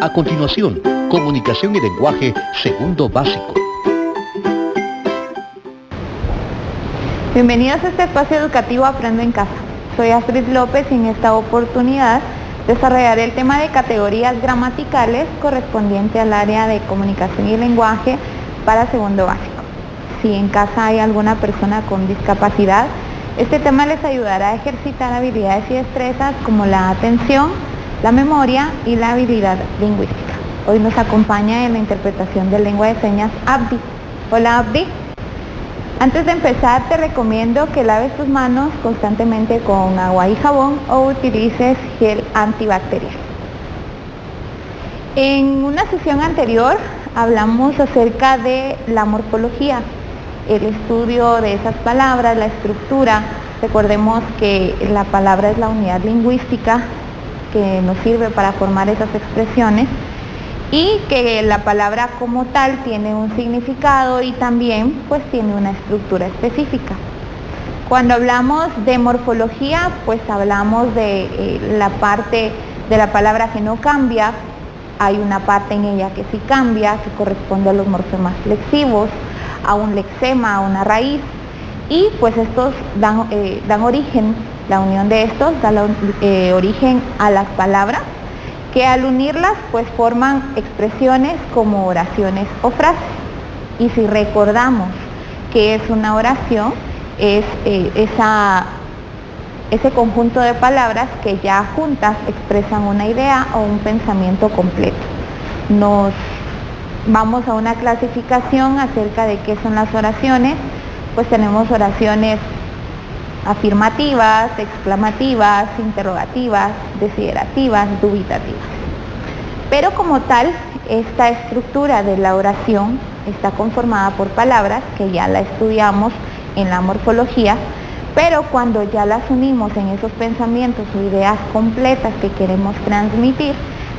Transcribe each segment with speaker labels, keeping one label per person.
Speaker 1: A continuación, comunicación y lenguaje segundo básico.
Speaker 2: Bienvenidos a este espacio educativo Aprendo en Casa. Soy Astrid López y en esta oportunidad desarrollaré el tema de categorías gramaticales correspondiente al área de comunicación y lenguaje para segundo básico. Si en casa hay alguna persona con discapacidad, este tema les ayudará a ejercitar habilidades y destrezas como la atención, la memoria y la habilidad lingüística. Hoy nos acompaña en la interpretación de lengua de señas Abdi. Hola Abdi. Antes de empezar te recomiendo que laves tus manos constantemente con agua y jabón o utilices gel antibacterial. En una sesión anterior hablamos acerca de la morfología, el estudio de esas palabras, la estructura. Recordemos que la palabra es la unidad lingüística que nos sirve para formar esas expresiones y que la palabra como tal tiene un significado y también pues tiene una estructura específica. Cuando hablamos de morfología, pues hablamos de la parte de la palabra que no cambia. Hay una parte en ella que sí cambia, que corresponde a los morfemas flexivos, a un lexema, a una raíz, y pues estos dan origen, la unión de estos da origen a las palabras, que al unirlas pues forman expresiones como oraciones o frases. Y si recordamos que es una oración, es ese conjunto de palabras que ya juntas expresan una idea o un pensamiento completo. Nos vamos a una clasificación acerca de qué son las oraciones. Pues tenemos oraciones afirmativas, exclamativas, interrogativas, desiderativas, dubitativas. Pero como tal, esta estructura de la oración está conformada por palabras que ya la estudiamos en la morfología, pero cuando ya las unimos en esos pensamientos o ideas completas que queremos transmitir,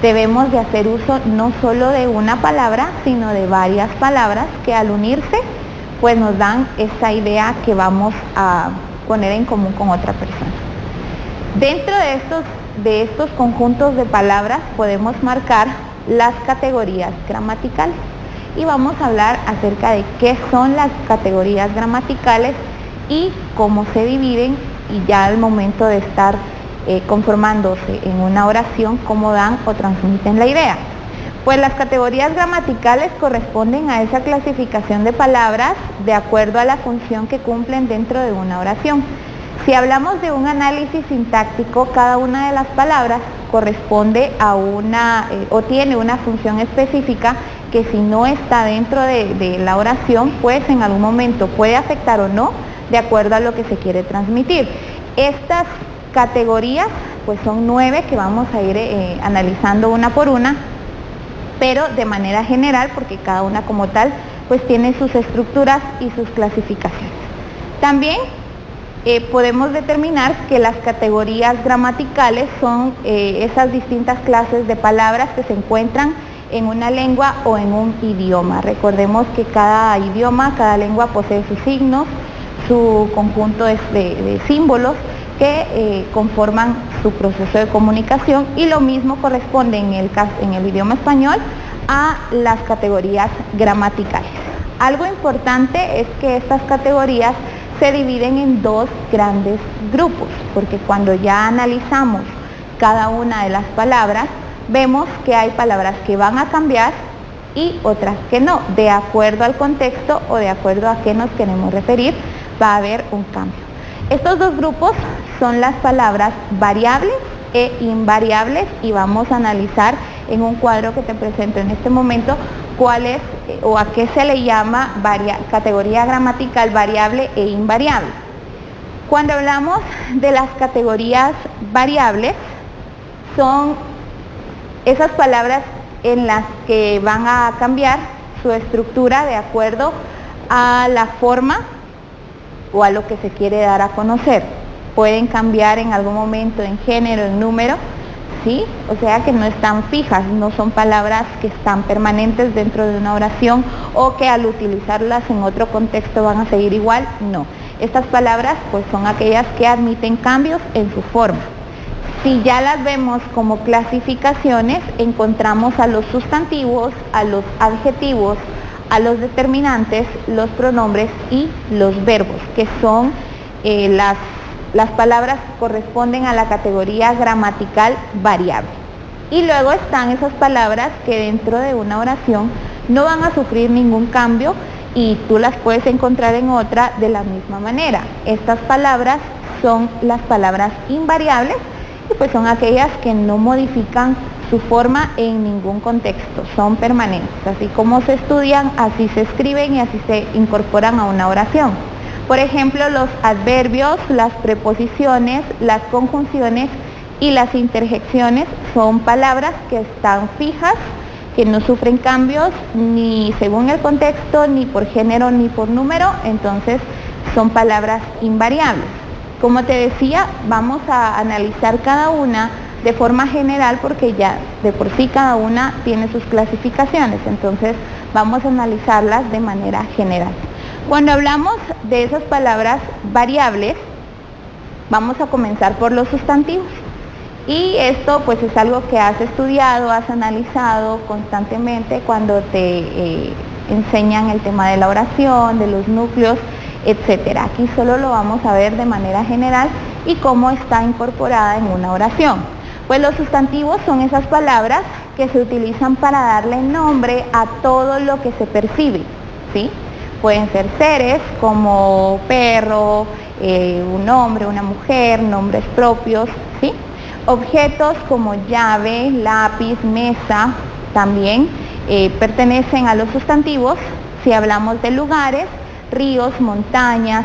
Speaker 2: debemos de hacer uso no solo de una palabra, sino de varias palabras que al unirse pues nos dan esa idea que vamos a poner en común con otra persona. Dentro de estos conjuntos de palabras podemos marcar las categorías gramaticales y vamos a hablar acerca de qué son las categorías gramaticales y cómo se dividen, y ya al momento de estar conformándose en una oración, cómo dan o transmiten la idea. Pues las categorías gramaticales corresponden a esa clasificación de palabras de acuerdo a la función que cumplen dentro de una oración. Si hablamos de un análisis sintáctico, cada una de las palabras corresponde a o tiene una función específica que si no está dentro de la oración, pues en algún momento puede afectar o no, de acuerdo a lo que se quiere transmitir. Estas categorías pues son 9 que vamos a ir analizando una por una, pero de manera general, porque cada una como tal pues tiene sus estructuras y sus clasificaciones. También podemos determinar que las categorías gramaticales son esas distintas clases de palabras que se encuentran en una lengua o en un idioma. Recordemos que cada idioma, cada lengua posee sus signos, su conjunto de símbolos que conforman su proceso de comunicación, y lo mismo corresponde en el idioma español a las categorías gramaticales. Algo importante es que estas categorías se dividen en 2 grandes grupos, porque cuando ya analizamos cada una de las palabras, vemos que hay palabras que van a cambiar y otras que no. De acuerdo al contexto o de acuerdo a qué nos queremos referir, va a haber un cambio. Estos 2 grupos son las palabras variables e invariables, y vamos a analizar en un cuadro que te presento en este momento cuál es o a qué se le llama categoría gramatical variable e invariable. Cuando hablamos de las categorías variables, son esas palabras en las que van a cambiar su estructura de acuerdo a la forma o a lo que se quiere dar a conocer. Pueden cambiar en algún momento en género, en número, ¿sí? O sea que no están fijas, no son palabras que están permanentes dentro de una oración o que al utilizarlas en otro contexto van a seguir igual, no. Estas palabras pues son aquellas que admiten cambios en su forma. Si ya las vemos como clasificaciones, encontramos a los sustantivos, a los adjetivos, a los determinantes, los pronombres y los verbos, que son las palabras que corresponden a la categoría gramatical variable. Y luego están esas palabras que dentro de una oración no van a sufrir ningún cambio y tú las puedes encontrar en otra de la misma manera. Estas palabras son las palabras invariables y pues son aquellas que no modifican su forma en ningún contexto, son permanentes. Así como se estudian, así se escriben y así se incorporan a una oración. Por ejemplo, los adverbios, las preposiciones, las conjunciones y las interjecciones son palabras que están fijas, que no sufren cambios ni según el contexto, ni por género, ni por número, entonces son palabras invariables. Como te decía, vamos a analizar cada una de forma general porque ya de por sí cada una tiene sus clasificaciones, entonces vamos a analizarlas de manera general. Cuando hablamos de esas palabras variables, vamos a comenzar por los sustantivos. Y esto pues es algo que has estudiado, has analizado constantemente cuando te enseñan el tema de la oración, de los núcleos, etcétera. Aquí solo lo vamos a ver de manera general y cómo está incorporada en una oración. Pues los sustantivos son esas palabras que se utilizan para darle nombre a todo lo que se percibe, ¿sí? Pueden ser seres como perro, un hombre, una mujer, nombres propios, ¿sí? Objetos como llave, lápiz, mesa, también pertenecen a los sustantivos. Si hablamos de lugares, ríos, montañas,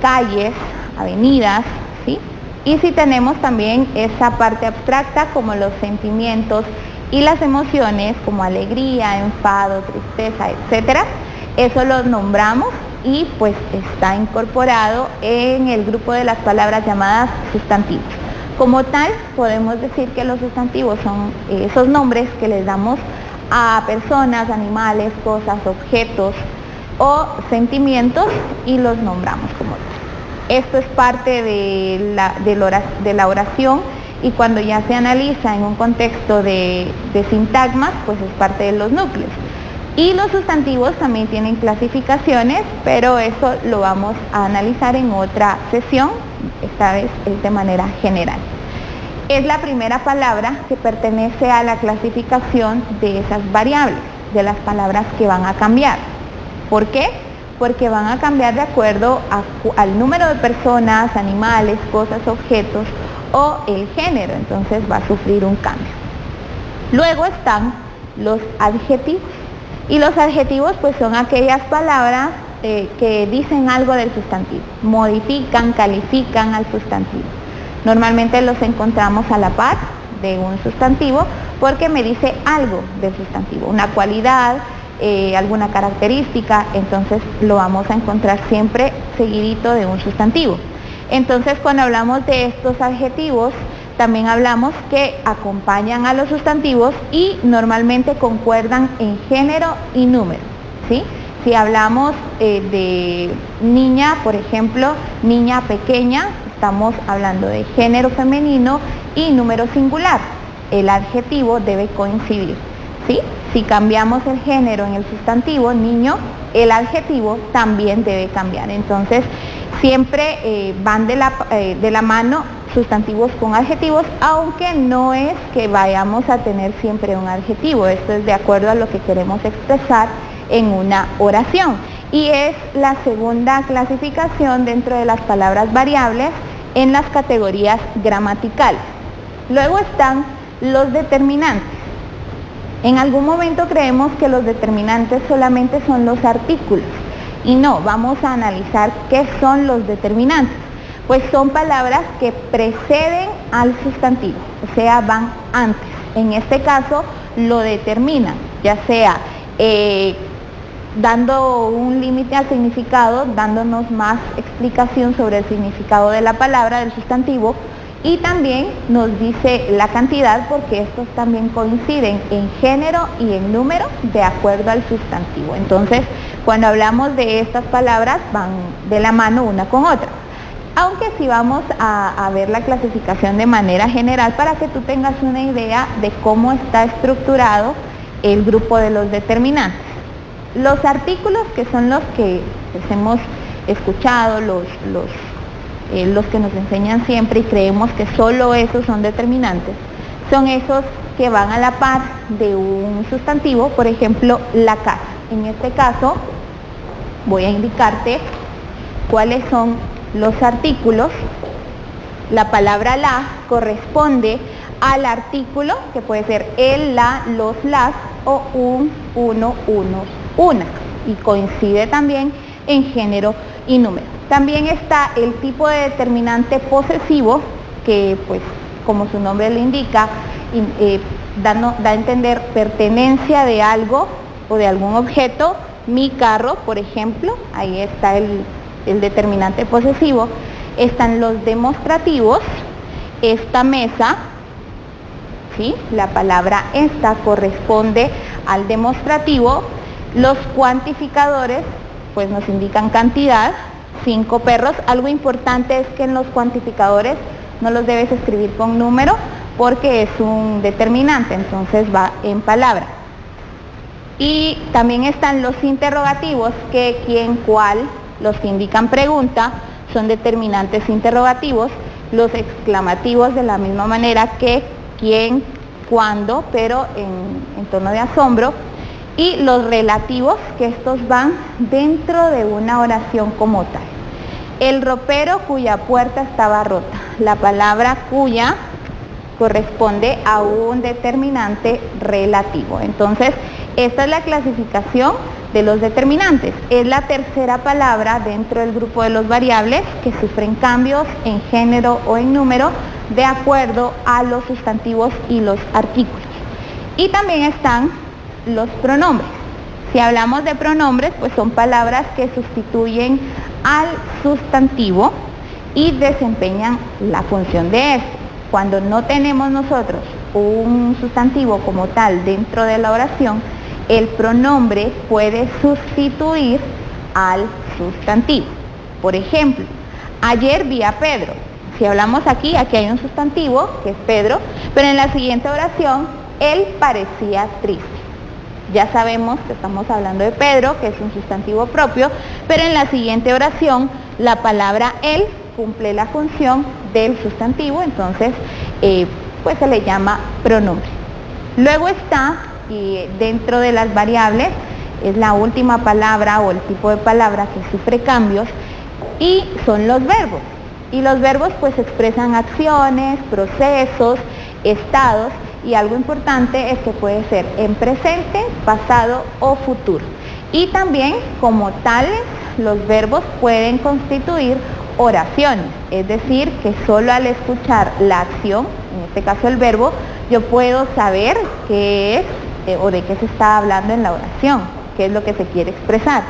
Speaker 2: calles, avenidas, ¿sí? Y si tenemos también esa parte abstracta como los sentimientos y las emociones como alegría, enfado, tristeza, etcétera, eso lo nombramos y pues está incorporado en el grupo de las palabras llamadas sustantivos. Como tal, podemos decir que los sustantivos son esos nombres que les damos a personas, animales, cosas, objetos o sentimientos y los nombramos como tal. Esto es parte de la oración y cuando ya se analiza en un contexto de sintagmas, pues es parte de los núcleos. Y los sustantivos también tienen clasificaciones, pero eso lo vamos a analizar en otra sesión, esta vez es de manera general. Es la primera palabra que pertenece a la clasificación de esas variables, de las palabras que van a cambiar. ¿Por qué? Porque van a cambiar de acuerdo al número de personas, animales, cosas, objetos o el género, entonces va a sufrir un cambio. Luego están los adjetivos. Y los adjetivos pues son aquellas palabras que dicen algo del sustantivo, modifican, califican al sustantivo. Normalmente los encontramos a la par de un sustantivo porque me dice algo del sustantivo, una cualidad, alguna característica, entonces lo vamos a encontrar siempre seguidito de un sustantivo. Entonces cuando hablamos de estos adjetivos, también hablamos que acompañan a los sustantivos y normalmente concuerdan en género y número, ¿sí? Si hablamos de niña, por ejemplo, niña pequeña, estamos hablando de género femenino y número singular. El adjetivo debe coincidir, ¿sí? Si cambiamos el género en el sustantivo, niño, el adjetivo también debe cambiar. Entonces, siempre van de la mano sustantivos con adjetivos, aunque no es que vayamos a tener siempre un adjetivo, esto es de acuerdo a lo que queremos expresar en una oración. Y es la segunda clasificación dentro de las palabras variables en las categorías gramaticales. Luego están los determinantes. En algún momento creemos que los determinantes solamente son los artículos, y no, vamos a analizar qué son los determinantes. Pues son palabras que preceden al sustantivo, o sea, van antes. En este caso, lo determinan, ya sea dando un límite al significado, dándonos más explicación sobre el significado de la palabra, del sustantivo, y también nos dice la cantidad, porque estos también coinciden en género y en número de acuerdo al sustantivo. Entonces, cuando hablamos de estas palabras, van de la mano una con otra. Aunque sí vamos a ver la clasificación de manera general para que tú tengas una idea de cómo está estructurado el grupo de los determinantes. Los artículos, que son los que pues, hemos escuchado, los que nos enseñan siempre y creemos que solo esos son determinantes, son esos que van a la par de un sustantivo, por ejemplo, la casa. En este caso, voy a indicarte cuáles son los artículos. La palabra la corresponde al artículo, que puede ser el, la, los, las, o un, uno, unos, una, y coincide también en género y número. También está el tipo de determinante posesivo, que pues como su nombre lo indica, da a entender pertenencia de algo o de algún objeto. Mi carro, por ejemplo, ahí está el determinante posesivo. Están los demostrativos, esta mesa, ¿sí? La palabra esta corresponde al demostrativo. Los cuantificadores pues nos indican cantidad, 5 perros. Algo importante es que en los cuantificadores no los debes escribir con número porque es un determinante, entonces va en palabra. Y también están los interrogativos, que quién, cuál, los que indican pregunta, son determinantes interrogativos. Los exclamativos de la misma manera que quién, cuándo, pero en tono de asombro. Y los relativos, que estos van dentro de una oración como tal. El ropero cuya puerta estaba rota. La palabra cuya corresponde a un determinante relativo. Entonces, esta es la clasificación de los determinantes. Es la tercera palabra dentro del grupo de los variables que sufren cambios en género o en número de acuerdo a los sustantivos y los artículos. Y también están los pronombres. Si hablamos de pronombres, pues son palabras que sustituyen al sustantivo y desempeñan la función de este. Cuando no tenemos nosotros un sustantivo como tal dentro de la oración, el pronombre puede sustituir al sustantivo. Por ejemplo, ayer vi a Pedro. Si hablamos aquí hay un sustantivo que es Pedro, pero en la siguiente oración él parecía triste. Ya sabemos que estamos hablando de Pedro, que es un sustantivo propio, pero en la siguiente oración la palabra él cumple la función del sustantivo, entonces pues se le llama pronombre. Luego está, y dentro de las variables, es la última palabra o el tipo de palabra que sufre cambios, y son los verbos. Y los verbos pues expresan acciones, procesos, estados, y algo importante es que puede ser en presente, pasado o futuro. Y también, como tales, los verbos pueden constituir oraciones, es decir, que solo al escuchar la acción, en este caso el verbo, yo puedo saber qué es o de qué se está hablando en la oración, qué es lo que se quiere expresar.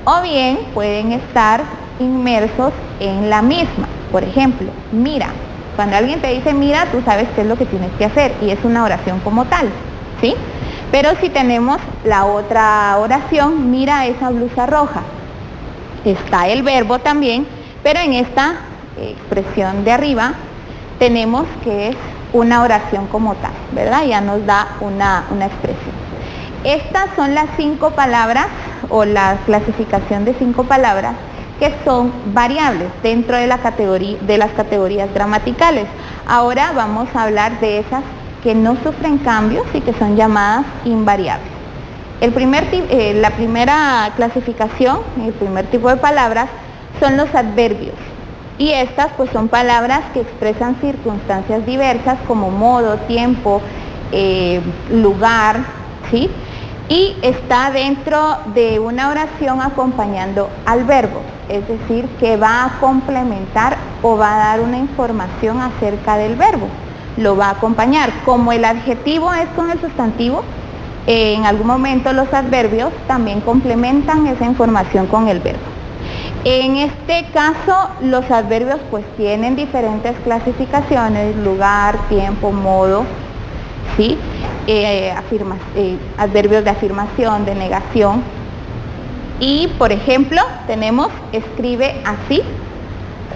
Speaker 2: O bien pueden estar inmersos en la misma. Por ejemplo, mira. Cuando alguien te dice mira, tú sabes qué es lo que tienes que hacer y es una oración como tal, ¿sí? Pero si tenemos la otra oración, mira esa blusa roja, está el verbo también, pero en esta expresión de arriba tenemos que es una oración como tal, ¿verdad? Ya nos da una expresión. Estas son las 5 palabras o la clasificación de 5 palabras que son variables dentro de las categorías gramaticales. Ahora vamos a hablar de esas que no sufren cambios y que son llamadas invariables. La primera clasificación, el primer tipo de palabras, son los adverbios. Y estas pues son palabras que expresan circunstancias diversas como modo, tiempo, lugar, ¿sí? Y está dentro de una oración acompañando al verbo, es decir, que va a complementar o va a dar una información acerca del verbo, lo va a acompañar. Como el adjetivo es con el sustantivo, en algún momento los adverbios también complementan esa información con el verbo. En este caso, los adverbios pues tienen diferentes clasificaciones, lugar, tiempo, modo, ¿sí? Adverbios de afirmación, de negación. Y por ejemplo tenemos escribe así,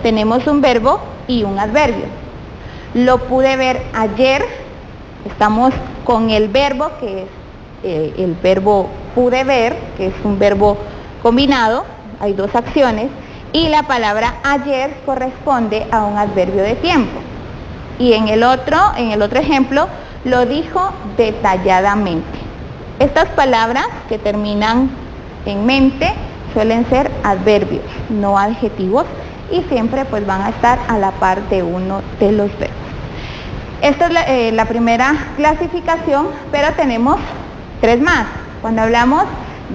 Speaker 2: tenemos un verbo y un adverbio. Lo pude ver ayer, estamos con el verbo que es el verbo pude ver, que es un verbo combinado, hay dos acciones, y la palabra ayer corresponde a un adverbio de tiempo. Y en el otro ejemplo, lo dijo detalladamente. Estas palabras que terminan en mente suelen ser adverbios, no adjetivos, y siempre pues van a estar a la par de uno de los verbos. Esta es la primera clasificación, pero tenemos tres más. Cuando hablamos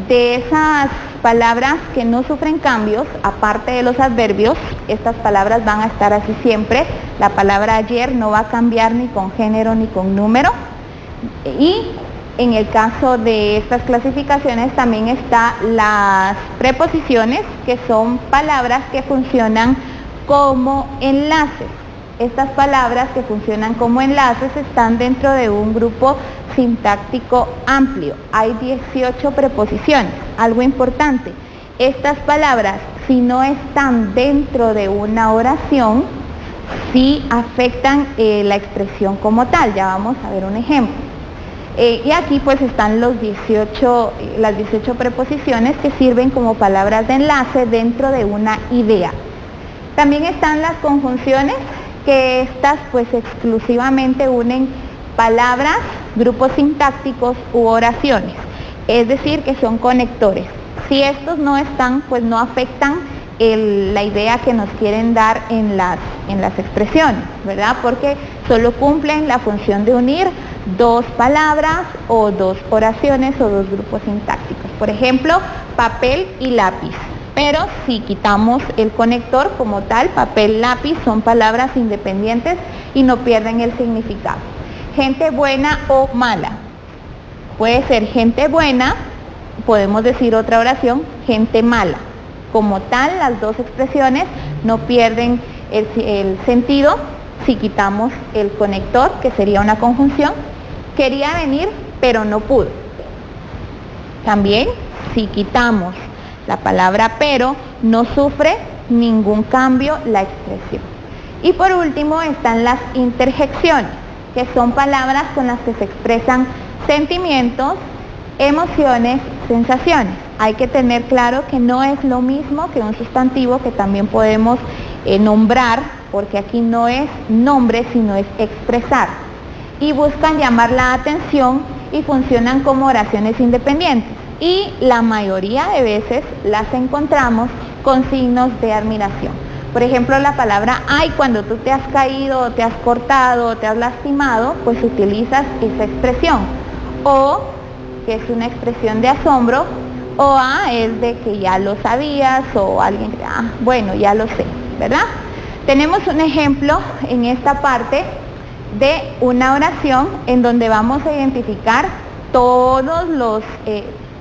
Speaker 2: de esas palabras que no sufren cambios, aparte de los adverbios, estas palabras van a estar así siempre. La palabra ayer no va a cambiar ni con género ni con número. Y en el caso de estas clasificaciones también están las preposiciones, que son palabras que funcionan como enlaces. Estas palabras que funcionan como enlaces están dentro de un grupo sintáctico amplio. Hay 18 preposiciones. Algo importante, estas palabras, si no están dentro de una oración, sí afectan la expresión como tal. Ya vamos a ver un ejemplo. Y aquí pues están las 18 preposiciones que sirven como palabras de enlace dentro de una idea. También están las conjunciones, que estas pues exclusivamente unen palabras, grupos sintácticos u oraciones, es decir, que son conectores. Si estos no están, pues no afectan la idea que nos quieren dar en las expresiones, ¿verdad? Porque solo cumplen la función de unir dos palabras o dos oraciones o dos grupos sintácticos. Por ejemplo, papel y lápiz. Pero si quitamos el conector como tal, papel, lápiz, son palabras independientes y no pierden el significado. Gente buena o mala. Puede ser gente buena, podemos decir otra oración, gente mala. Como tal, las dos expresiones no pierden el sentido si quitamos el conector, que sería una conjunción. Quería venir, pero no pudo. También, si quitamos la palabra pero, no sufre ningún cambio la expresión. Y por último están las interjecciones, que son palabras con las que se expresan sentimientos, emociones, sensaciones. Hay que tener claro que no es lo mismo que un sustantivo que también podemos nombrar, porque aquí no es nombre, sino es expresar. Y buscan llamar la atención y funcionan como oraciones independientes. Y la mayoría de veces las encontramos con signos de admiración. Por ejemplo, la palabra ay, cuando tú te has caído, te has cortado, te has lastimado, pues utilizas esa expresión. O, que es una expresión de asombro, o es de que ya lo sabías, o alguien, bueno, ya lo sé, ¿verdad? Tenemos un ejemplo en esta parte de una oración en donde vamos a identificar todos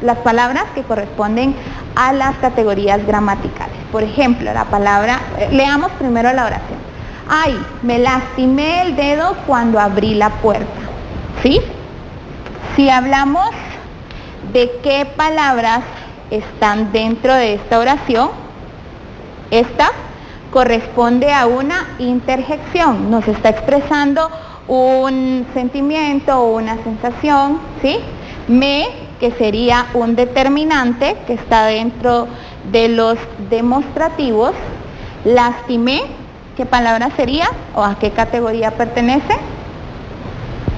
Speaker 2: las palabras que corresponden a las categorías gramaticales. Por ejemplo, la palabra, leamos primero la oración. Ay, me lastimé el dedo cuando abrí la puerta. ¿Sí? Si hablamos de qué palabras están dentro de esta oración, esta corresponde a una interjección. Nos está expresando un sentimiento o una sensación, ¿sí? Me, que sería un determinante que está dentro de los demostrativos. Lastimé, ¿qué palabra sería o a qué categoría pertenece?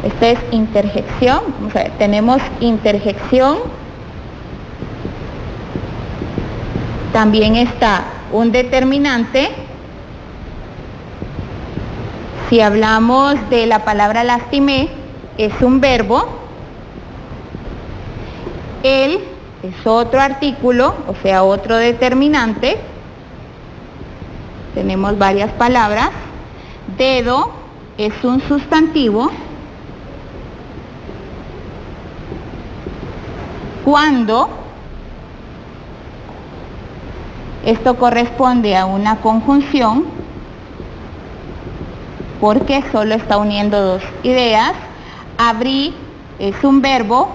Speaker 2: Esta es interjección. Vamos a ver, tenemos interjección. También está un determinante. Si hablamos de la palabra lastimé, es un verbo. El es otro artículo, o sea, otro determinante. Tenemos varias palabras. Dedo es un sustantivo. Cuando, esto corresponde a una conjunción, porque solo está uniendo dos ideas. Abrí es un verbo.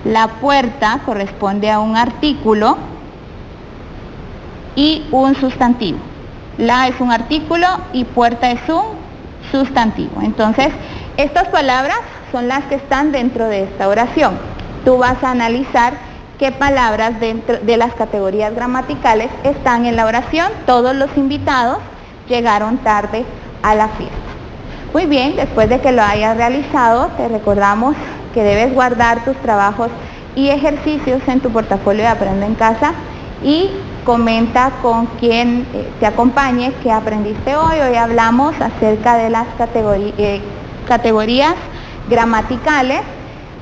Speaker 2: La puerta corresponde a un artículo. y un sustantivo. La es un artículo y puerta es un sustantivo. Entonces, estas palabras son las que están dentro de esta oración. Tú vas a analizar qué palabras dentro de las categorías gramaticales están en la oración. Todos los invitados llegaron tarde a la fiesta. Muy bien, después de que lo hayas realizado, te recordamos que debes guardar tus trabajos y ejercicios en tu portafolio de Aprende en Casa y comenta con quien te acompañe qué aprendiste hoy. Hoy hablamos acerca de las categorías gramaticales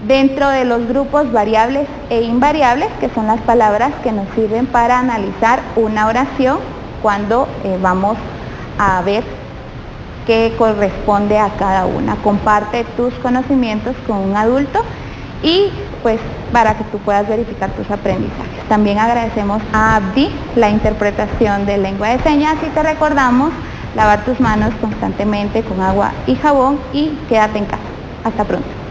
Speaker 2: dentro de los grupos variables e invariables, que son las palabras que nos sirven para analizar una oración cuando vamos a ver qué corresponde a cada una. Comparte tus conocimientos con un adulto y pues para que tú puedas verificar tus aprendizajes. También agradecemos a Abdi la interpretación de lengua de señas y te recordamos lavar tus manos constantemente con agua y jabón y quédate en casa. Hasta pronto.